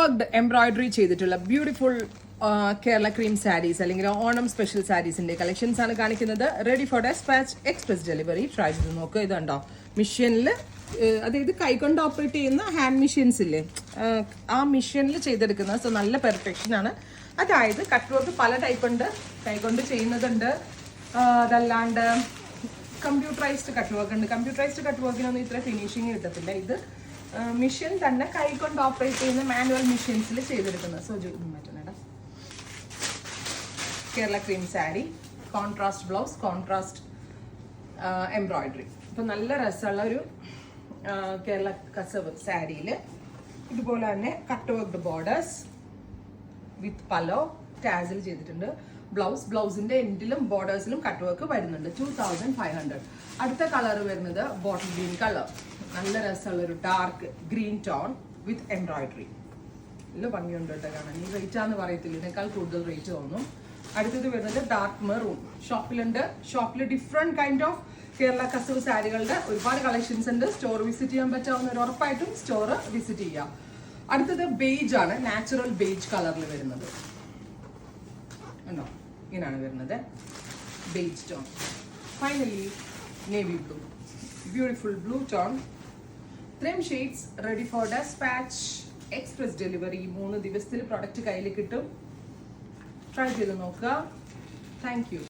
Worked embroidery ചെയ്തിട്ടുള്ള beautiful Kerala cream sarees അല്ലെങ്കിൽ Onam special സാരീസിന്റെ കളക്ഷൻസ് ആണ് കാണിക്കുന്നത്. Ready for dispatch, express delivery. Try ചെയ്ത് നോക്കുക. ഇതുണ്ടോ മെഷീനിൽ, അതായത് കൈകൊണ്ട് ഓപ്പറേറ്റ് ചെയ്യുന്ന ഹാൻഡ് മെഷീൻസ് ഇല്ലേ, ആ മെഷീനിൽ ചെയ്തെടുക്കുന്ന. സോ നല്ല പെർഫെക്ഷൻ ആണ്. അതായത് കട്ട് വർക്ക് പല ടൈപ്പ് ഉണ്ട്, കൈകൊണ്ട് ചെയ്യുന്നതുണ്ട്, അതല്ലാണ്ട് കമ്പ്യൂട്ടറൈസ്ഡ് കട്ട് വർക്ക് ഉണ്ട്. കമ്പ്യൂട്ടറൈസ്ഡ് കട്ട് വർക്കിനൊന്നും ഇത്ര ഫിനിഷിങ് കിട്ടത്തില്ല. ഇത് മെഷീൻ തന്നെ കൈകൊണ്ട് ഓപ്പറേറ്റ് ചെയ്യുന്ന മാനുവൽ മെഷീൻസിൽ ചെയ്തെടുക്കുന്നത്. സോ മറ്റേ Kerala cream sari, contrast blouse, contrast embroidery. ഇപ്പൊ നല്ല രസമുള്ള ഒരു കേരള കസവ് സാരിയിൽ ഇതുപോലെ തന്നെ കട്ട് വർക്ക്ഡ് ബോർഡേഴ്സ് വിത്ത് പലോ ടാസിൽ ചെയ്തിട്ടുണ്ട്. ബ്ലൗസിന്റെ എൻഡിലും ബോർഡേഴ്സിലും കട്ട് വർക്ക് വരുന്നുണ്ട്. 2500. അടുത്ത കളർ വരുന്നത് ബോട്ടിൽ ഗ്രീൻ കളർ. നല്ല രസമുള്ള ഒരു ഡാർക്ക് ഗ്രീൻ ടോൺ വിത്ത് എംബ്രോയിഡറി. നല്ല ഭംഗിയുണ്ട് കേട്ടോ കാണാൻ. ഈ റേറ്റ് ആണെന്ന് പറയത്തില്ല, ഇതിനേക്കാൾ കൂടുതൽ റേറ്റ് തോന്നും. അടുത്തത് വരുന്നത് ഡാർക്ക് മെറൂൺ. ഷോപ്പിലുണ്ട്. ഷോപ്പിൽ ഡിഫറെന്റ് കൈൻഡ് ഓഫ് കേരള കസവ് സാരികളുടെ ഒരുപാട് കളക്ഷൻസ് ഉണ്ട്. സ്റ്റോർ വിസിറ്റ് ചെയ്യാൻ പറ്റാവുന്നവർ ഉറപ്പായിട്ടും സ്റ്റോർ വിസിറ്റ് ചെയ്യാം. അടുത്തത് ബേജ് ആണ്, നാച്ചുറൽ ബേജ് കളറിൽ വരുന്നത്. ഉണ്ടോ, ഇങ്ങനെയാണ് വരുന്നത് beige tone. Finally navy blue, beautiful blue tone. ഇത്രയും shades ready for dispatch, express delivery. 3 ദിവസത്തിൽ പ്രൊഡക്റ്റ് കയ്യിൽ കിട്ടും. ട്രൈ ചെയ്ത് നോക്കുക. Thank U.